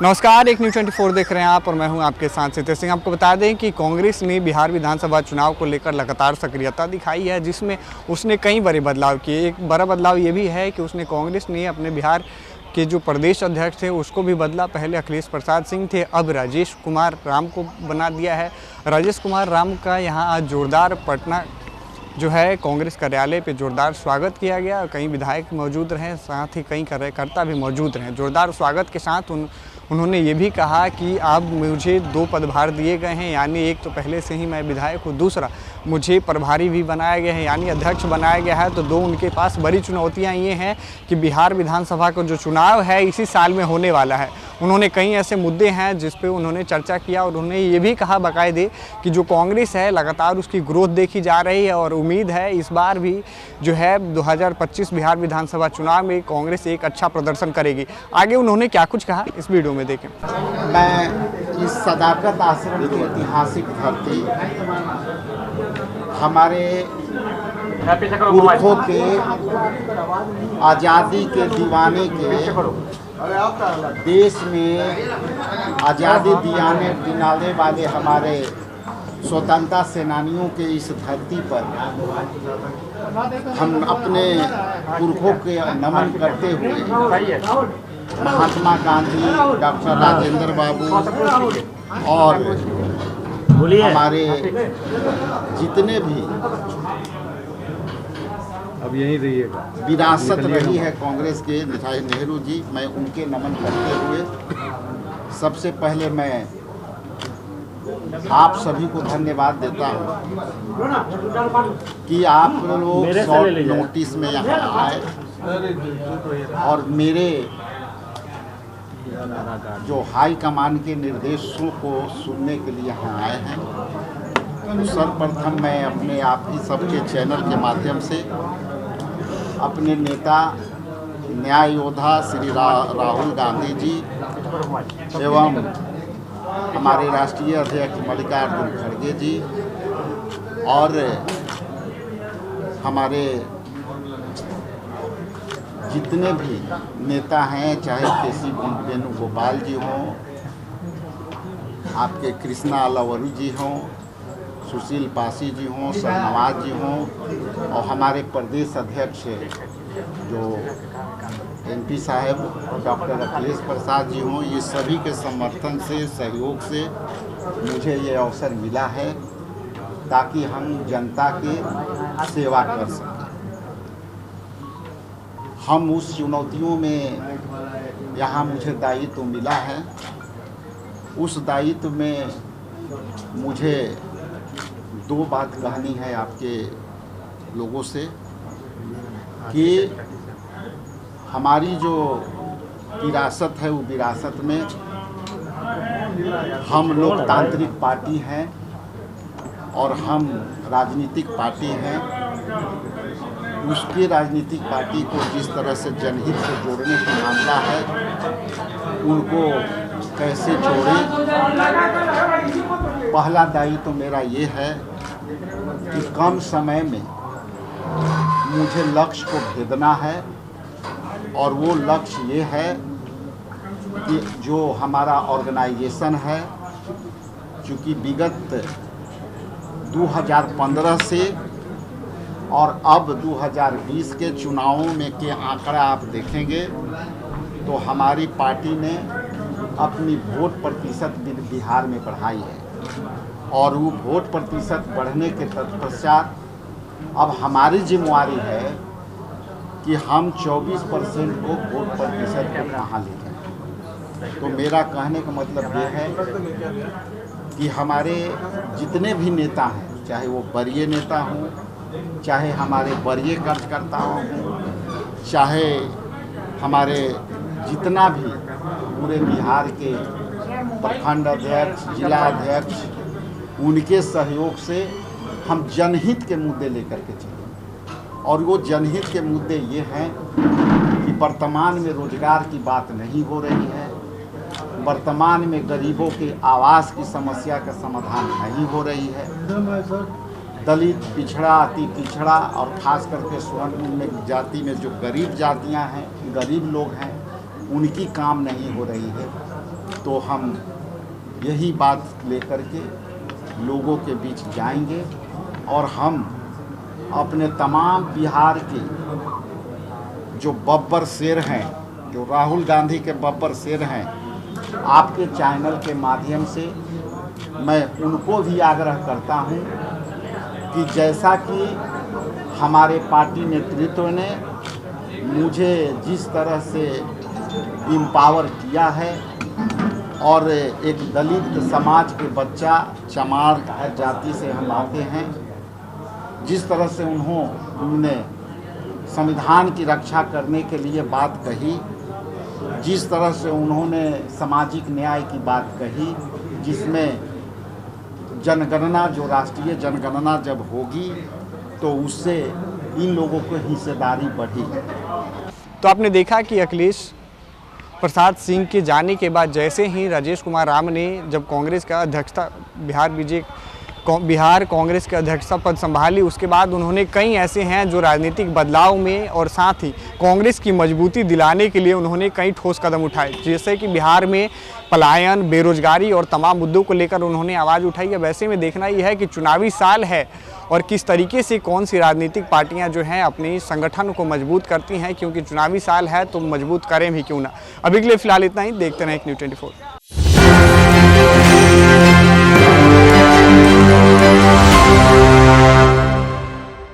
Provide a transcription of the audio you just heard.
नमस्कार, एक न्यूज़ 24 देख रहे हैं आप और मैं हूं आपके साथ सितेश सिंह। आपको बता दें कि कांग्रेस ने बिहार विधानसभा चुनाव को लेकर लगातार सक्रियता दिखाई है, जिसमें उसने कई बड़े बदलाव किए। एक बड़ा बदलाव ये भी है कि उसने कांग्रेस ने अपने बिहार के जो प्रदेश अध्यक्ष थे उसको भी बदला। पहले अखिलेश प्रसाद सिंह थे, अब राजेश कुमार राम को बना दिया है। राजेश कुमार राम का यहाँ आज जोरदार पटना जो है कांग्रेस कार्यालय पे जोरदार स्वागत किया गया। कई विधायक मौजूद रहे, साथ ही कई कार्यकर्ता भी मौजूद रहे। जोरदार स्वागत के साथ उन्होंने ये भी कहा कि अब मुझे 2 पदभार दिए गए हैं, यानी एक तो पहले से ही मैं विधायक हूँ, दूसरा मुझे प्रभारी भी बनाया गया है, यानी अध्यक्ष बनाया गया है। तो 2 उनके पास बड़ी चुनौतियाँ ये हैं कि बिहार विधानसभा का जो चुनाव है इसी साल में होने वाला है। उन्होंने कई ऐसे मुद्दे हैं जिस पे उन्होंने चर्चा किया और उन्होंने ये भी कहा बाकायदे कि जो कांग्रेस है लगातार उसकी ग्रोथ देखी जा रही है और उम्मीद है इस बार भी जो है 2025 बिहार विधानसभा चुनाव में कांग्रेस एक अच्छा प्रदर्शन करेगी। आगे उन्होंने क्या कुछ कहा इस वीडियो में देखें। मैं इस सदाकत आश्रम की ऐतिहासिक धरती, हमारे पुरखों के आज़ादी के दीवाने के देश में आज़ादी दिलाने वाले हमारे स्वतंत्रता सेनानियों के इस धरती पर हम अपने पुरखों के नमन करते हुए महात्मा गांधी, डॉक्टर राजेंद्र बाबू और हमारे जितने भी अब यहीं रहिएगा विरासत रही है कांग्रेस के नेता नेहरू जी, मैं उनके नमन करते हुए सबसे पहले मैं आप सभी को धन्यवाद देता हूं कि आप लोग शॉर्ट नोटिस में यहाँ आए और मेरे जो हाई कमान के निर्देशों को सुनने के लिए यहाँ आए हैं। तो सर्वप्रथम मैं अपने आप ही सबके चैनल के माध्यम से अपने नेता न्याय योद्धा श्री राहुल गांधी जी एवं हमारे राष्ट्रीय अध्यक्ष मल्लिकार्जुन खड़गे जी और हमारे जितने भी नेता हैं, चाहे केसी वेणुगोपाल जी हों, आपके कृष्णा अलवरू जी हों, सुशील पासी जी हों, शहनवाज जी हों और हमारे प्रदेश अध्यक्ष जो एमपी साहब डॉक्टर अखिलेश प्रसाद जी हों, ये सभी के समर्थन से, सहयोग से मुझे ये अवसर मिला है ताकि हम जनता के सेवा कर सकें। हम उस चुनौतियों में यहाँ मुझे दायित्व मिला है, उस दायित्व में मुझे 2 बात कहनी है आपके लोगों से कि हमारी जो विरासत है वो विरासत में हम लोकतांत्रिक पार्टी हैं और हम राजनीतिक पार्टी हैं। उसकी राजनीतिक पार्टी को जिस तरह से जनहित से जोड़ने की मामला है उनको कैसे जोड़ें। पहला दायित्व तो मेरा ये है कि कम समय में मुझे लक्ष्य को भेदना है और वो लक्ष्य ये है कि जो हमारा ऑर्गेनाइजेशन है, चूँकि विगत 2015 से और अब 2020 के चुनावों में के आंकड़ा आप देखेंगे तो हमारी पार्टी ने अपनी वोट प्रतिशत बिहार में बढ़ाई है और वो वोट प्रतिशत बढ़ने के तत्पश्चात अब हमारी जिम्मेवारी है कि हम 24% को वोट प्रतिशत को कहाँ ले जाएं। तो मेरा कहने का मतलब ये है कि हमारे जितने भी नेता हैं, चाहे वो वरीय नेता हों, चाहे हमारे वरीय कार्यकर्ता हों, चाहे हमारे जितना भी पूरे बिहार के प्रखंड अध्यक्ष, जिला अध्यक्ष, उनके सहयोग से हम जनहित के मुद्दे लेकर के चलें। और वो जनहित के मुद्दे ये हैं कि वर्तमान में रोजगार की बात नहीं हो रही है, वर्तमान में गरीबों के आवास की समस्या का समाधान नहीं हो रही है, दलित, पिछड़ा, अति पिछड़ा और ख़ास करके स्वर्ण जाति में जो गरीब जातियां हैं, गरीब लोग हैं, उनकी काम नहीं हो रही है। तो हम यही बात लेकर के लोगों के बीच जाएंगे और हम अपने तमाम बिहार के जो बब्बर शेर हैं, जो राहुल गांधी के बब्बर शेर हैं, आपके चैनल के माध्यम से मैं उनको भी आग्रह करता हूं कि जैसा कि हमारे पार्टी नेतृत्व ने मुझे जिस तरह से इम्पावर किया है और एक दलित समाज के बच्चा, चमार जाति से हम आते हैं, जिस तरह से उन्होंने संविधान की रक्षा करने के लिए बात कही, जिस तरह से उन्होंने सामाजिक न्याय की बात कही, जिसमें जनगणना, जो राष्ट्रीय जनगणना जब होगी तो उससे इन लोगों को हिस्सेदारी बढ़ी। तो आपने देखा कि अखिलेश प्रसाद सिंह के जाने के बाद जैसे ही राजेश कुमार राम ने जब कांग्रेस का अध्यक्षता बिहार कांग्रेस के अध्यक्षता पद संभाली, उसके बाद उन्होंने कई ऐसे हैं जो राजनीतिक बदलाव में और साथ ही कांग्रेस की मजबूती दिलाने के लिए उन्होंने कई ठोस कदम उठाए, जैसे कि बिहार में पलायन, बेरोजगारी और तमाम मुद्दों को लेकर उन्होंने आवाज़ उठाई है। वैसे में देखना ये है कि चुनावी साल है और किस तरीके से कौन सी राजनीतिक पार्टियां जो हैं अपनी संगठन को मजबूत करती हैं, क्योंकि चुनावी साल है तो मजबूत करें भी क्यों ना। अभी के लिए फिलहाल इतना ही, देखते रहें न्यूज़ 24।